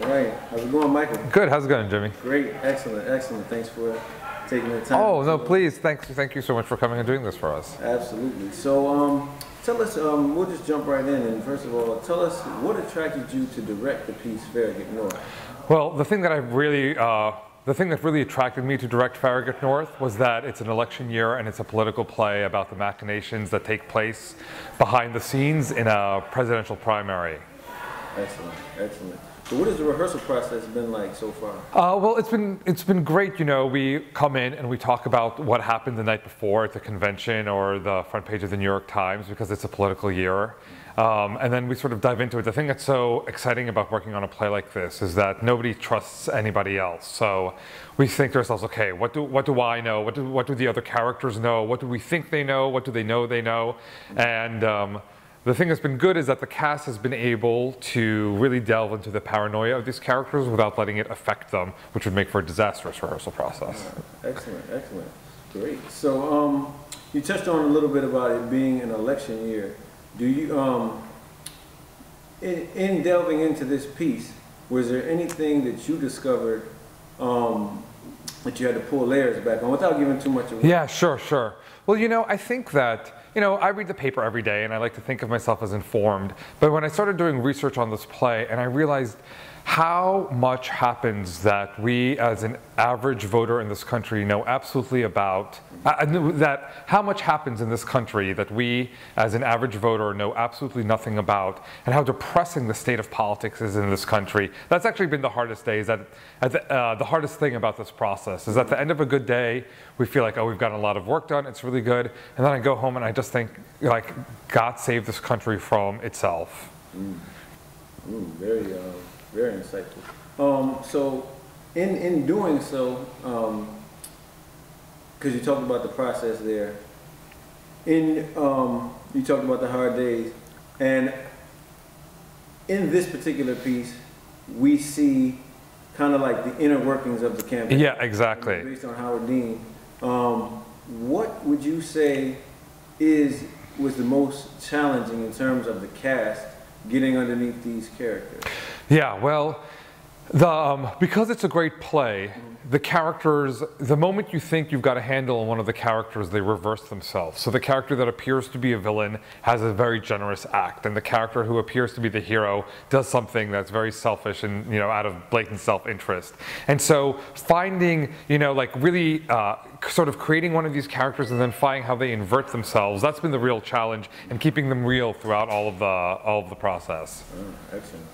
All right. How's it going, Michael? Good. How's it going, Jimmy? Great. Excellent. Excellent. Thanks for taking the time. Oh, no, please. Thank you so much for coming and doing this for us. Absolutely. So, tell us, we'll just jump right in. And first of all, tell us what attracted you to direct the piece Farragut North? Well, the thing that really attracted me to direct Farragut North was that it's an election year and it's a political play about the machinations that take place behind the scenes in a presidential primary. Excellent, excellent. So what has the rehearsal process been like so far? Well, it's been great. You know, we come in and we talk about what happened the night before at the convention or the front page of the New York Times because it's a political year. And then we sort of dive into it. The thing that's so exciting about working on a play like this is that nobody trusts anybody else. So we think to ourselves, okay, what do I know? What do the other characters know? What do we think they know? What do they know they know? And the thing that's been good is that the cast has been able to really delve into the paranoia of these characters without letting it affect them, which would make for a disastrous rehearsal process. Excellent, excellent. Great. So you touched on a little bit about it being an election year. Do you, in delving into this piece, was there anything that you discovered that you had to pull layers back on without giving too much away? Yeah, sure. Well, you know, I think that, you know, I read the paper every day and I like to think of myself as informed. But when I started doing research on this play and I realized how much happens that we as an average voter in this country know absolutely about, how much happens in this country that we as an average voter know absolutely nothing about, and how depressing the state of politics is in this country. That's actually been the hardest day, the hardest thing about this process is at the end of a good day, we feel like, oh, we've gotten a lot of work done, it's really good, and then I go home and I just think, like, God save this country from itself. Very insightful. So in doing so, because you talked about the process there, you talked about the hard days, and in this particular piece, we see kind of like the inner workings of the campaign. Yeah, exactly. Based on Howard Dean. What would you say was the most challenging in terms of the cast getting underneath these characters? Yeah, well, because it's a great play, the characters, the moment you think you've got a handle on one of the characters, they reverse themselves. So the character that appears to be a villain has a very generous act, and the character who appears to be the hero does something that's very selfish and, you know, out of blatant self-interest. And so finding, you know, like really sort of creating one of these characters and then finding how they invert themselves, that's been the real challenge, and keeping them real throughout all of the process. Excellent.